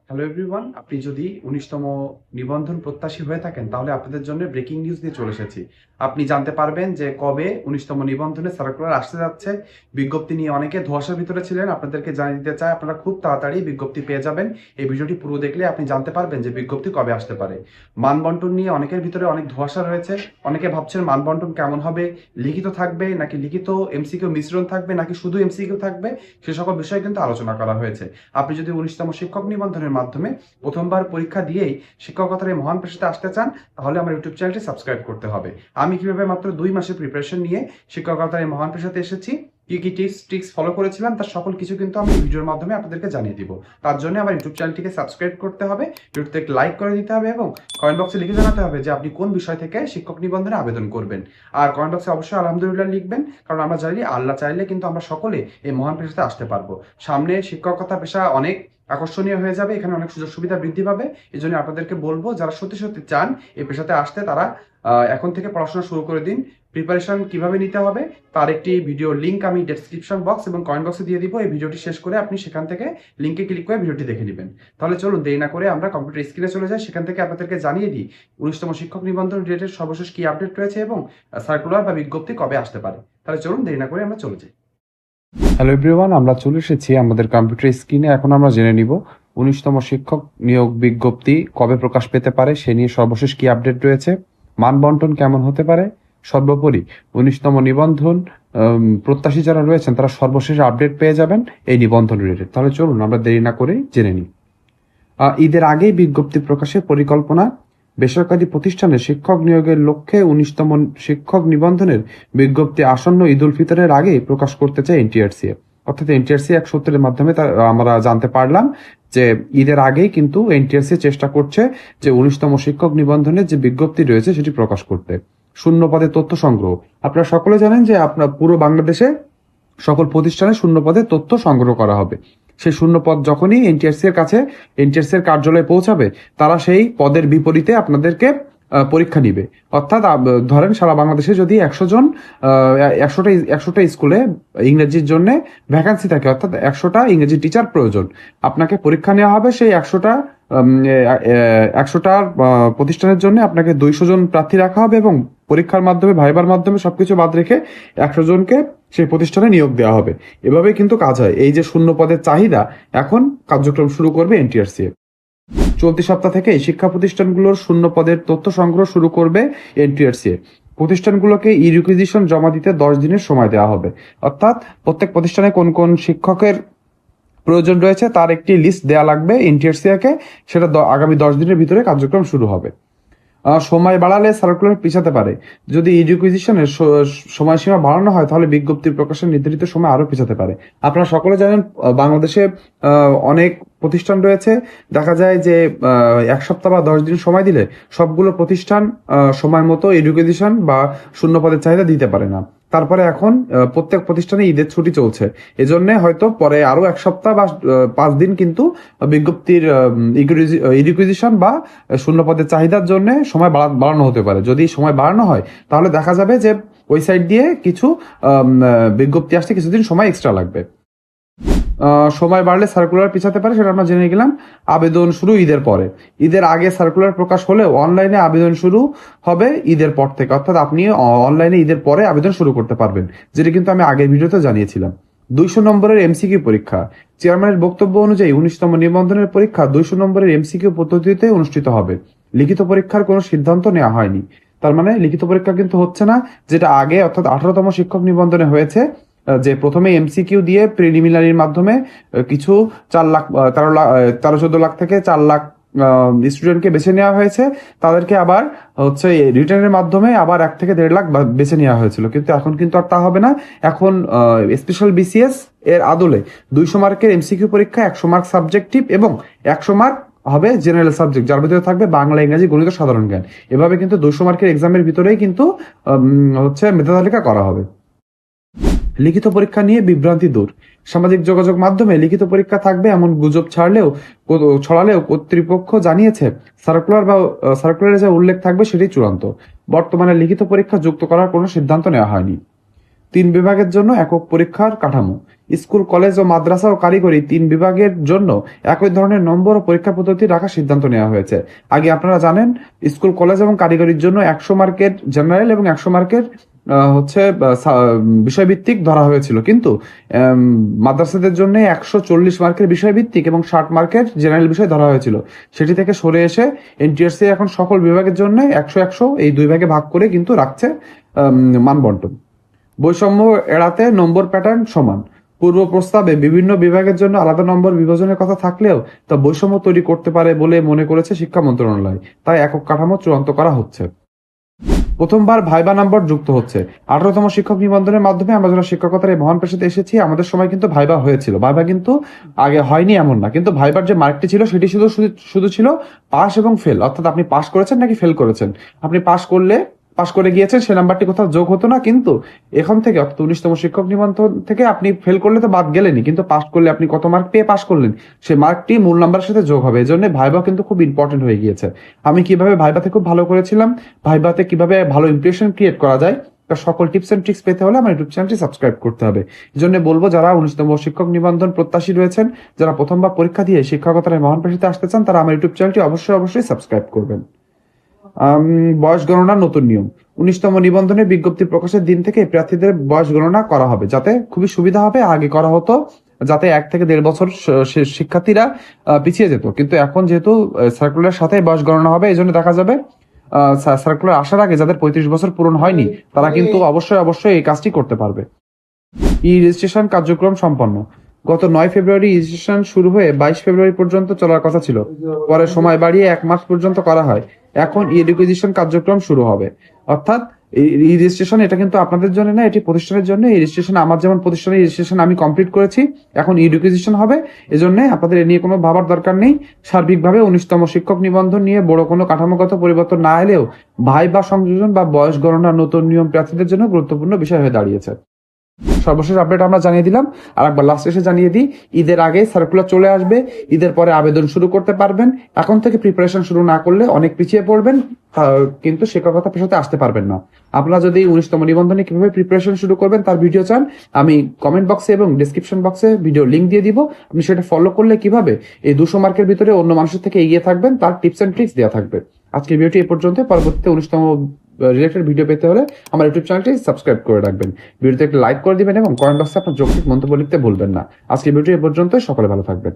Hello everyone, আপনি যদি ১৯তম নিবন্ধন প্রত্যাশী হয়ে থাকেন তাহলে আপনাদের জন্য ব্রেকিং নিউজ নিয়ে চলে এসেছি। আপনি জানতে পারবেন যে কবে ১৯তম নিবন্ধনের সার্কুলার আসতে যাচ্ছে। বিজ্ঞপ্তি নিয়ে অনেকে ধোঁয়াশার ভিতরে ছিলেন, আপনাদেরকে জানিয়ে দিতে চাই আপনারা খুব তাড়াতাড়ি বিজ্ঞপ্তি পেয়ে যাবেন। এই ভিডিওটি পুরো দেখলে আপনি জানতে পারবেন যে বিজ্ঞপ্তি কবে আসতে পারে। মানবন্টন নিয়ে অনেকের ভিতরে অনেক ধোঁয়াশা রয়েছে। অনেকে ভাবছেন মানবন্টন কেমন হবে, লিখিত থাকবে নাকি লিখিত এমসিকিউ মিশ্রণ থাকবে নাকি শুধু এমসিকিউ থাকবে, সে সকল বিষয়ে কিন্তু আলোচনা করা হয়েছে। আপনি যদি ১৯তম শিক্ষক নিবন্ধনের মাধ্যমে প্রথমবার পরীক্ষা দিয়েই শিক্ষকতার এই মহান পেশাতে আসতে চান তাহলে আমার ইউটিউব চ্যানেলটি সাবস্ক্রাইব করতে হবে। আমি কিভাবে মাত্র ২ মাসের প্রিপারেশন নিয়ে শিক্ষকতার এই মহান পেশাতে এসেছি, কি কি টিপস ট্রিক্স ফলো করেছিলাম তার সকল কিছু কিন্তু আমি ভিডিওর মাধ্যমে আপনাদেরকে জানিয়ে দিব। তার জন্য আমার ইউটিউব চ্যানেলটিকে সাবস্ক্রাইব করতে হবে, ভিডিওতে লাইক করে দিতে হবে এবং কমেন্ট বক্সে লিখে জানাতে হবে যে আপনি কোন বিষয় থেকে শিক্ষক নিবন্ধনে আবেদন করবেন। আর কমেন্ট বক্সে অবশ্যই আলহামদুলিল্লাহ লিখবেন, কারণ আমরা জানি আল্লাহ চাইলে কিন্তু আমরা সকলে এই মহান পেশাতে আসতে পারবো। সামনে শিক্ষকতা পেশা অনেক আকর্ষণীয় হয়ে যাবে, এখানে অনেক সুযোগ সুবিধা বৃদ্ধি পাবে। এই জন্য আপনাদেরকে বলবো যারা সত্যি সত্যি চান এই পেশাতে আসতে তারা এখন থেকে পড়াশোনা শুরু করে দিন। প্রিপারেশন কিভাবে নিতে হবে তার একটি ভিডিও লিঙ্ক আমি ডেসক্রিপশন বক্স এবং কমেন্ট বক্সে দিয়ে দিব। এই ভিডিওটি শেষ করে আপনি সেখান থেকে লিঙ্কে ক্লিক করে ভিডিওটি দেখে নেবেন। তাহলে চলুন দেরি না করে আমরা কম্পিউটার স্ক্রিনে চলে যাই, সেখান থেকে আপনাদেরকে জানিয়ে দিই ১৯তম শিক্ষক নিবন্ধন রিলেটেড সর্বশেষ কি আপডেট রয়েছে এবং সার্কুলার বা বিজ্ঞপ্তি কবে আসতে পারে। তাহলে চলুন দেরি না করে আমরা চলে যাই। হ্যালো এভরিওয়ান, আমরা চলে এসেছি আমাদের কম্পিউটার স্ক্রিনে। এখন আমরা জেনে নিব ১৯তম শিক্ষক নিয়োগ বিজ্ঞপ্তি কবে প্রকাশ পেতে পারে, সে নিয়ে সর্বশেষ কি আপডেট রয়েছে, মানবন্টন কেমন হতে পারে, সর্বোপরি ১৯তম নিবন্ধন প্রত্যাশী যারা রয়েছেন তারা সর্বশেষ আপডেট পেয়ে যাবেন এই নিবন্ধন রিলেটেড। তাহলে চলুন আমরা দেরি না করে জেনে নিই। ঈদের আগেই বিজ্ঞপ্তি প্রকাশের পরিকল্পনা। বেসরকারি প্রতিষ্ঠানে শিক্ষক নিয়োগের লক্ষ্যে ১৯তম শিক্ষক নিবন্ধনের বিজ্ঞপ্তি আসন্ন ঈদ উল ফিতরের আগে প্রকাশ করতে চায় এনটিআরসি। অর্থাৎ এনটিআরসি এক সূত্রের মাধ্যমে আমরা জানতে পারলাম যে ঈদের আগেই কিন্তু এনটিআরসি চেষ্টা করছে যে ১৯তম শিক্ষক নিবন্ধনের যে বিজ্ঞপ্তি রয়েছে সেটি প্রকাশ করতে। শূন্য পদে তথ্য সংগ্রহ। আপনারা সকলে জানেন যে আপনার পুরো বাংলাদেশে সকল প্রতিষ্ঠানে শূন্য পদে তথ্য সংগ্রহ করা হবে। সেই শূন্য পদ যখনই এনটিআরসি এর কাছে এনটিআরসি এর কার্যালয়ে পৌঁছাবে তারা সেই পদের বিপরীতে আপনাদেরকে পরীক্ষা নিবে। অর্থাৎ ধরেন সারা বাংলাদেশে যদি ১০০ জন ১০০টা স্কুলে ইংরেজির জন্য ভ্যাকান্সি থাকে, অর্থাৎ ১০০টা ইংরেজি টিচার প্রয়োজন, আপনাকে পরীক্ষা নেওয়া হবে সেই ১০০টার প্রতিষ্ঠানের জন্য আপনাকে ২০০ জন প্রার্থী রাখা হবে এবং পরীক্ষার মাধ্যমে ভাইবার মাধ্যমে সবকিছু বাদ রেখে ১০০ জনকে সেই প্রতিষ্ঠানে নিয়োগ দেওয়া হবে। এভাবেই কিন্তু কাজ হয়। এই যে শূন্য পদের চাহিদা, এখন কার্যক্রম শুরু করবে এনটিআরসি। চলতি সপ্তাহ থেকে শিক্ষা প্রতিষ্ঠানগুলোর শূন্য পদের তথ্য সংগ্রহ শুরু করবে এনটিআরসি। প্রতিষ্ঠানগুলোকে ই রিকুইজিশন জমা দিতে ১০ দিনের সময় দেওয়া হবে। অর্থাৎ প্রত্যেক প্রতিষ্ঠানে কোন কোন শিক্ষকের প্রয়োজন রয়েছে তার একটি লিস্ট দেওয়া লাগবে এনটিআরসি-কে, সেটা আগামী ১০ দিনের ভিতরে কার্যক্রম শুরু হবে। সময় বাড়ালে সার্কুলার পিছাতে পারে। যদি ই রিকুইজিশনের সময়সীমা বাড়ানো হয় তাহলে বিজ্ঞপ্তি প্রকাশের নির্ধারিত সময় আরো পিছাতে পারে। আপনারা সকলে জানেন বাংলাদেশে অনেক প্রতিষ্ঠান রয়েছে, দেখা যায় যে ১ সপ্তাহ বা ১০ দিন সময় দিলে সবগুলো প্রতিষ্ঠান সময় মতো এডুকেশন বা শূন্য পদের চাহিদা দিতে পারে না। তারপরে এখন প্রত্যেক প্রতিষ্ঠানে ঈদের ছুটি চলছে, এজন্য হয়তো পরে আরো ১ সপ্তাহ বা ৫ দিন কিন্তু বিজ্ঞপ্তির রিকুইজিশন বা শূন্য পদের চাহিদার জন্য সময় বাড়ানো হতে পারে। যদি সময় বাড়ানো হয় তাহলে দেখা যাবে যে ওই সাইড দিয়ে কিছু বিজ্ঞপ্তি আসতে কিছুদিন সময় এক্সট্রা লাগবে। সময় বাড়লে সার্কুলার পিছাতে পারে, সেটা আমরা জেনে গেলাম। আবেদন শুরু ঈদের পরে। ঈদের আগে সার্কুলার প্রকাশ হলেও অনলাইনে আবেদন শুরু হবে ঈদের পর থেকে, অর্থাৎ আপনি অনলাইনে ঈদের পরে আবেদন শুরু করতে পারবেন, যেটা কিন্তু আমি আগের ভিডিওতে জানিয়েছিলাম। ২০০ নম্বরের এমসিকিউ পরীক্ষা। চেয়ারম্যানের বক্তব্য অনুযায়ী ১৯তম নিবন্ধনের পরীক্ষা ২০০ নম্বরের এমসিকিউ পদ্ধতিতে অনুষ্ঠিত হবে। লিখিত পরীক্ষার কোনো সিদ্ধান্ত নেওয়া হয়নি। তার মানে লিখিত পরীক্ষা কিন্তু হচ্ছে না, যেটা আগে অর্থাৎ ১৮তম শিক্ষক নিবন্ধনে হয়েছে, যে প্রথমে এমসিকিউ দিয়ে প্রিলিমিনারির মাধ্যমে কিছু ১৩ লাখ থেকে ৪ লাখ স্টুডেন্টকে বেছে নেওয়া হয়েছে। তাদেরকে আবার হচ্ছে রিটার্নের মাধ্যমে আবার ১ থেকে ১.৫ লাখ বেছে নেওয়া হয়েছিল, কিন্তু এখন কিন্তু আর তা হবে না। এখন স্পেশাল বিসিএস এর আদলে ২০০ মার্কের এমসিকিউ পরীক্ষা, ১০০ মার্ক সাবজেক্টিভ এবং ১০০ মার্ক হবে জেনারেল সাবজেক্ট, যার ভিতরে থাকবে বাংলা, ইংরেজি, গণিত, সাধারণ জ্ঞান। এভাবে কিন্তু ২০০ মার্কের এক্সামের ভিতরেই কিন্তু হচ্ছে মেধা তালিকা করা হবে। লিখিত পরীক্ষা নিয়ে বিভ্রান্তি দূর। সামাজিক যোগাযোগ মাধ্যমে লিখিত পরীক্ষা থাকবে এমন গুজব ছড়ালেও কর্তৃপক্ষ জানিয়েছে সার্কুলারে যা উল্লেখ থাকবে সেটাই চূড়ান্ত। বর্তমানে লিখিত পরীক্ষা যুক্ত করার কোনো সিদ্ধান্ত নেওয়া হয়নি। ৩ বিভাগের জন্য একক পরীক্ষার কাঠামো। স্কুল, কলেজ ও মাদ্রাসা ও কারিগরি 3 বিভাগের জন্য একই ধরনের নম্বর ও পরীক্ষা পদ্ধতি রাখার সিদ্ধান্ত নেওয়া হয়েছে। আগে আপনারা জানেন স্কুল, কলেজ এবং কারিগরির জন্য 100 মার্কের জেনারেল এবং 100 মার্কের বিষয়ভিত্তিক ধরা হয়েছিল, কিন্তু মাদ্রাসাদের জন্য 140 মার্কের বিষয়ভিত্তিক এবং 60 মার্কের জেনারেল বিষয় ধরা হয়েছিল। সেটি থেকে সরে এসে এনটিআরসি এখন সকল বিভাগের জন্য 100 এই 2 ভাগে ভাগ করে কিন্তু রাখছে মানবন্টন। বৈষম্য এড়াতে নম্বর প্যাটার্ন সমান। পূর্ব প্রস্তাবে বিভিন্ন বিভাগের জন্য আলাদা নম্বর বিভাজনের কথা থাকলেও তা বৈষম্য তৈরি করতে পারে বলে মনে করেছে শিক্ষা মন্ত্রণালয়, তাই একক কাঠামো চূড়ান্ত করা হচ্ছে। প্রথমবার ভাইবা নাম্বার যুক্ত হচ্ছে। 18তম শিক্ষক নিবন্ধনের মাধ্যমে আমরা যারা শিক্ষকতার এই মহান পেশাতে এসেছি, আমাদের সময় কিন্তু ভাইবা হয়েছিল। ভাইবা কিন্তু আগে হয়নি এমন না, কিন্তু ভাইবার যে মার্কটি ছিল সেটি শুধু শুধু ছিল পাস এবং ফেল, অর্থাৎ আপনি পাস করেছেন নাকি ফেল করেছেন। আপনি পাস করে গিয়েছেন, সে নাম্বারটি কোথাও যোগ হতো না, কিন্তু এখন থেকে অর্থাৎ 19তম শিক্ষক নিবন্ধন থেকে আপনি ফেল করলে তো বাদ গেলেনই, কিন্তু পাস করলে আপনি কত মার্ক পেয়ে পাস করলেন সে মার্কটি মূল নাম্বারের সাথে যোগ হবে। এই জন্য ভাইবা কিন্তু খুব ইম্পর্টেন্ট হয়ে গিয়েছে। আমি কিভাবে ভাইবাতে খুব ভালো করেছিলাম, ভাইবাতে কিভাবে ভালো ইমপ্রেশন ক্রিয়েট করা যায়, তার সকল টিপস এন্ড ট্রিক্স পেতে হলে আমার ইউটিউব চ্যানেলটি সাবস্ক্রাইব করতে হবে। এই জন্য বলবো, যারা 19তম শিক্ষক নিবন্ধন প্রত্যাশী রয়েছেন, যারা প্রথমবার পরীক্ষা দিয়ে শিক্ষকতার এই মহান পেশাতে আসতে চান, তারা আমার ইউটিউব চ্যানেলটি অবশ্যই সাবস্ক্রাইব করবেন। বয়স গণনার নতুন নিয়ম। 19তম নিবন্ধনের বিজ্ঞপ্তি প্রকাশের দিন থেকে প্রার্থীদের বয়স গণনা করা হবে, যাতে খুবই সুবিধা হবে। আগে করা হতো যাতে 1 থেকে 1.5 বছর শিক্ষার্থীরা পিছিয়ে যেত, কিন্তু এখন যেহেতু সার্কুলার সাথে বয়স গণনা হবে, এই জন্য দেখা যাবে সার্কুলার আসার আগে যাদের 35 বছর পূরণ হয়নি তারা কিন্তু অবশ্যই এই কাজটি করতে পারবে। ই রেজিস্ট্রেশন কার্যক্রম সম্পন্ন। গত 9 ফেব্রুয়ারি রেজিস্ট্রেশন শুরু হয়ে 22 ফেব্রুয়ারি পর্যন্ত চলার কথা ছিল, পরে সময় বাড়িয়ে 1 মাস পর্যন্ত করা হয়। এখন ই রেজিস্ট্রেশন কার্যক্রম শুরু হবে, অর্থাৎ ই রেজিস্ট্রেশন এটা কিন্তু আপনাদের জন্য না, এটি প্রতিষ্ঠানের জন্য। এই রেজিস্ট্রেশন আমার যেমন প্রতিষ্ঠানের রেজিস্ট্রেশন আমি কমপ্লিট করেছি, এখন ই রেজিস্ট্রেশন হবে। এজন্য আপনাদের এ নিয়ে কোনো ভাবার দরকার নেই। সার্বিকভাবে 19তম শিক্ষক নিবন্ধন নিয়ে বড় কোনো কাঠামোগত পরিবর্তন না এলেও ভাইবা সংযোজন বা বয়স গণনার নতুন নিয়ম প্রার্থীদের জন্য গুরুত্বপূর্ণ বিষয় হয়ে দাঁড়িয়েছে। সর্বশেষ আপডেট আমরা জানিয়ে দিলাম, আর একবার লাস্ট এসে জানিয়ে দিই, ঈদের আগে সার্কুলার চলে আসবে, ঈদের পরে আবেদন শুরু করতে পারবেন। এখন থেকে প্রিপারেশন শুরু না করলে অনেক পিছিয়ে পড়বেন, কিন্তু শিক্ষকতা পেশাতে আসতে পারবেন না। আপনারা যদি 19তম নিবন্ধনে কিভাবে প্রিপারেশন শুরু করবেন তার ভিডিও চান, আমি কমেন্ট বক্সে এবং ডিসক্রিপশন বক্সে ভিডিও লিঙ্ক দিয়ে দিব। আপনি সেটা ফলো করলে কিভাবে এই 200 মার্কের ভিতরে অন্য মানুষের থেকে এগিয়ে থাকবেন তার টিপস এন্ড ট্রিক্স দেওয়া থাকবে। আজকের ভিডিওটি এই পর্যন্ত। পরবর্তীতে 19তম রিলেটেড ভিডিও পেতে হলে আমার ইউটিউব চ্যানেলটি সাবস্ক্রাইব করে রাখবেন। ভিডিওতে একটা লাইক করে দিবেন এবং কমেন্ট বক্সে আপনার যৌক্তিক মন্তব্য লিখতে ভুলবেন না। আজকের ভিডিও এই পর্যন্ত। সকলে ভালো থাকবেন।